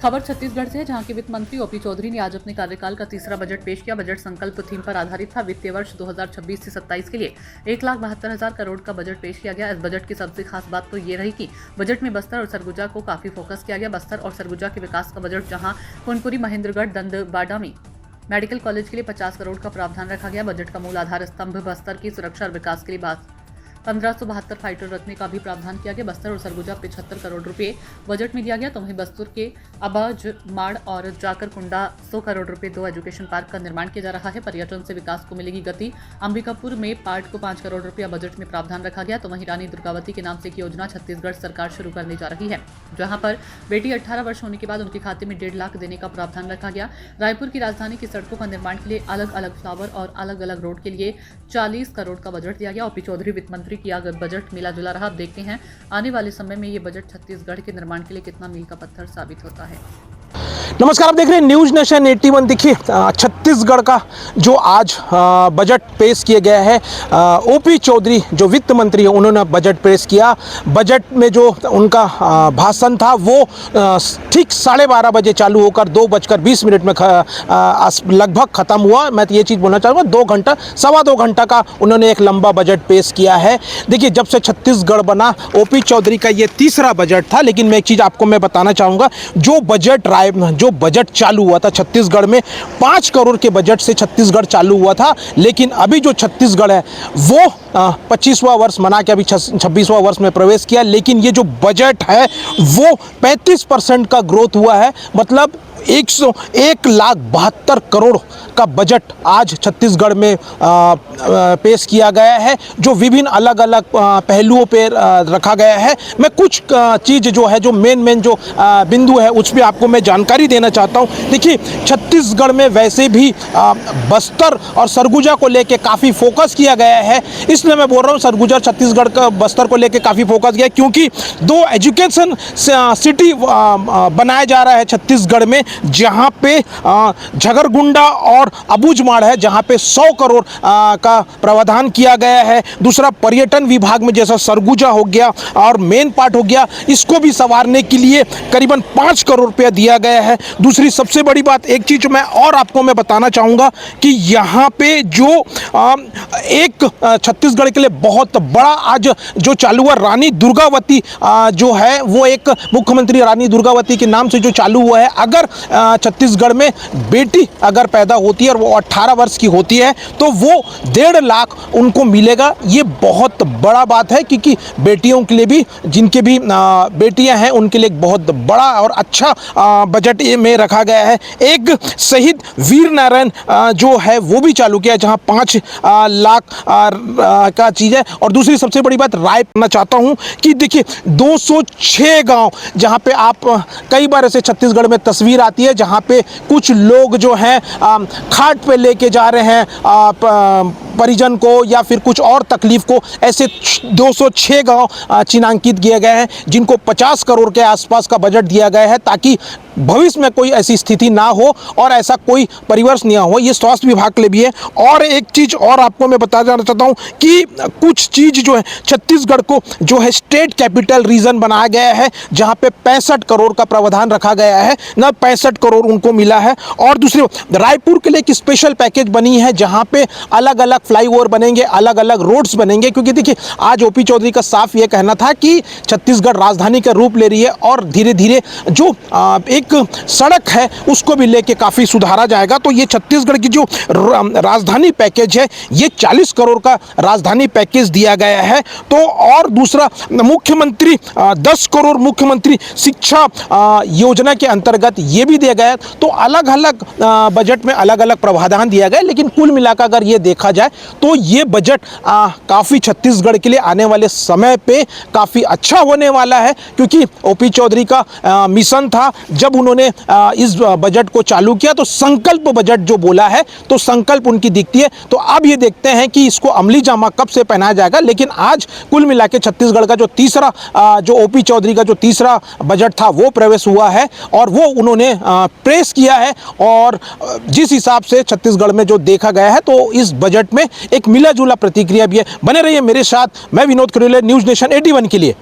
खबर छत्तीसगढ़ से है, जहां के वित्त मंत्री ओपी चौधरी ने आज अपने कार्यकाल का तीसरा बजट पेश किया। बजट संकल्प थीम पर आधारित था। वित्तीय वर्ष 2026 से 27 के लिए 1,72,000 करोड़ का बजट पेश किया गया। इस बजट की सबसे खास बात तो ये रही कि बजट में बस्तर और सरगुजा को काफी फोकस किया गया। बस्तर और सरगुजा के विकास का बजट, जहाँ कुनकुरी, महेंद्रगढ़, दंतेवाड़ा में मेडिकल कॉलेज के लिए 50 करोड़ का प्रावधान रखा गया। बजट का मूल आधार स्तंभ बस्तर की सुरक्षा और विकास के लिए 1572 फाइटर रखने का भी प्रावधान किया गया। बस्तर और सरगुजा 75 करोड़ रुपए बजट में दिया गया। तो वहीं बस्तर के अबाज माड़ और जाकरकुंडा 100 करोड़ रुपए 2 एजुकेशन पार्क का निर्माण किया जा रहा है। पर्यटन से विकास को मिलेगी गति। अंबिकापुर में पार्ट को 5 करोड़ रुपया बजट में प्रावधान रखा गया। तो वहीं रानी दुर्गावती के नाम से एक योजना छत्तीसगढ़ सरकार शुरू करने जा रही है, जहां पर बेटी 18 वर्ष होने के बाद उनके खाते में 1.5 लाख देने का प्रावधान रखा गया। रायपुर की राजधानी की सड़कों का निर्माण के लिए अलग अलग फ्लावर और अलग अलग रोड के लिए 40 करोड़ का बजट दिया गया। ओपी चौधरी वित्त मंत्री किया बजट मिला जुला रहा। अब देखते हैं आने वाले समय में ये बजट छत्तीसगढ़ के निर्माण के लिए कितना मील का पत्थर साबित होता है। नमस्कार, आप देख रहे हैं न्यूज नेशन 81। देखिए, छत्तीसगढ़ का जो आज बजट पेश किया गया है, ओपी चौधरी जो वित्त मंत्री है उन्होंने बजट पेश किया। बजट में जो उनका भाषण था वो ठीक 12:30 बजे चालू होकर 2:20 में लगभग ख़त्म हुआ। मैं तो ये चीज़ बोलना चाहूँगा, 2 घंटा, सवा 2 घंटा का उन्होंने एक लंबा बजट पेश किया है। देखिए, जब से छत्तीसगढ़ बना, ओपी चौधरी का ये तीसरा बजट था। लेकिन मैं एक चीज़ आपको मैं बताना चाहूँगा, जो बजट चालू हुआ था छत्तीसगढ़ में, 5 करोड़ के बजट से छत्तीसगढ़ चालू हुआ था। लेकिन अभी जो छत्तीसगढ़ है वो 25वां वर्ष मना के अभी 26वां वर्ष में प्रवेश किया। लेकिन ये जो बजट है वो 35% का ग्रोथ हुआ है। मतलब 1,72 करोड़ का बजट आज छत्तीसगढ़ में पेश किया गया है, जो विभिन्न अलग अलग पहलुओं पे रखा गया है। मैं कुछ चीज़ जो है, जो मेन जो बिंदु है, उस पर आपको मैं जानकारी देना चाहता हूँ। देखिए, छत्तीसगढ़ में वैसे भी बस्तर और सरगुजा को लेके काफ़ी फोकस किया गया है। इसलिए मैं बोल रहा हूँ सरगुजा छत्तीसगढ़ का बस्तर को लेके काफ़ी फोकस किया, क्योंकि 2 एजुकेशन सिटी बनाया जा रहा है छत्तीसगढ़ में, जहाँ पे झगरगुंडा और अबूझमाड़ है, जहाँ पे 100 करोड़ का प्रावधान किया गया है। दूसरा, पर्यटन विभाग में जैसा सरगुजा हो गया और मेन पार्ट हो गया, इसको भी संवारने के लिए करीबन 5 करोड़ रुपया दिया गया है। दूसरी सबसे बड़ी बात, एक चीज़ मैं आपको मैं बताना चाहूँगा कि यहाँ पे जो एक छत्तीसगढ़ के लिए बहुत बड़ा आज जो चालू हुआ, रानी दुर्गावती जो है वो एक मुख्यमंत्री रानी दुर्गावती के नाम से जो चालू हुआ है। अगर छत्तीसगढ़ में बेटी अगर पैदा होती है और वो 18 वर्ष की होती है तो वो 1.5 लाख उनको मिलेगा। ये बहुत बड़ा बात है, क्योंकि बेटियों के लिए भी, जिनके भी बेटियां हैं, उनके लिए एक बहुत बड़ा और अच्छा बजट में रखा गया है। एक शहीद वीर नारायण जो है वो भी चालू किया, जहां 5 लाख का चीज़ है। और दूसरी सबसे बड़ी बात राय करना चाहता हूं कि देखिए, 206 गांव, जहां पे आप कई बार ऐसे छत्तीसगढ़ में तस्वीर आती है जहां पे कुछ लोग जो हैं खाट पे लेके जा रहे हैं परिजन को या फिर कुछ और तकलीफ को। ऐसे 206 गांव चिन्हांकित किए गए हैं, जिनको 50 करोड़ के आसपास का बजट दिया गया है, ताकि भविष्य में कोई ऐसी स्थिति ना हो और ऐसा कोई परिवर्तन नहीं हो। ये स्वास्थ्य विभाग के लिए भी है। और एक चीज़ और आपको मैं बता जाना चाहता हूँ कि कुछ चीज़ जो है, छत्तीसगढ़ को जो है स्टेट कैपिटल रीजन बनाया गया है, जहाँ पे 65 करोड़ का प्रावधान रखा गया है ना, 65 करोड़ उनको मिला है। और दूसरी, रायपुर के लिए एक स्पेशल पैकेज बनी है, जहाँ पे अलग अलग फ्लाईओवर बनेंगे, अलग अलग रोड्स बनेंगे। क्योंकि देखिए, आज ओपी चौधरी का साफ ये कहना था कि छत्तीसगढ़ राजधानी का रूप ले रही है और धीरे धीरे जो एक सड़क है उसको भी लेके काफ़ी सुधारा जाएगा। तो ये छत्तीसगढ़ की जो राजधानी पैकेज है, ये 40 करोड़ का राजधानी पैकेज दिया गया है। तो और दूसरा, मुख्यमंत्री 10 करोड़ मुख्यमंत्री शिक्षा योजना के अंतर्गत ये भी दिया गया है। तो अलग अलग बजट में अलग अलग प्रावधान दिया गया। लेकिन कुल मिलाकर अगर ये देखा जाए तो ये बजट काफ़ी छत्तीसगढ़ के लिए आने वाले समय पे काफ़ी अच्छा होने वाला है, क्योंकि ओपी चौधरी का मिशन था, जब उन्होंने इस बजट को चालू किया तो संकल्प बजट जो बोला है, तो संकल्प उनकी दिखती है। तो अब ये देखते हैं कि इसको अमली जामा कब से पहनाया जाएगा। लेकिन आज कुल मिला के छत्तीसगढ़ का जो तीसरा जो ओपी चौधरी का जो तीसरा बजट था वो प्रवेश हुआ है और वो उन्होंने पेश किया है। और जिस हिसाब से छत्तीसगढ़ में जो देखा गया है, तो इस बजट में एक मिला जुला प्रतिक्रिया भी है। बने रहिए मेरे साथ, मैं विनोद खरेले, न्यूज नेशन 81 के लिए।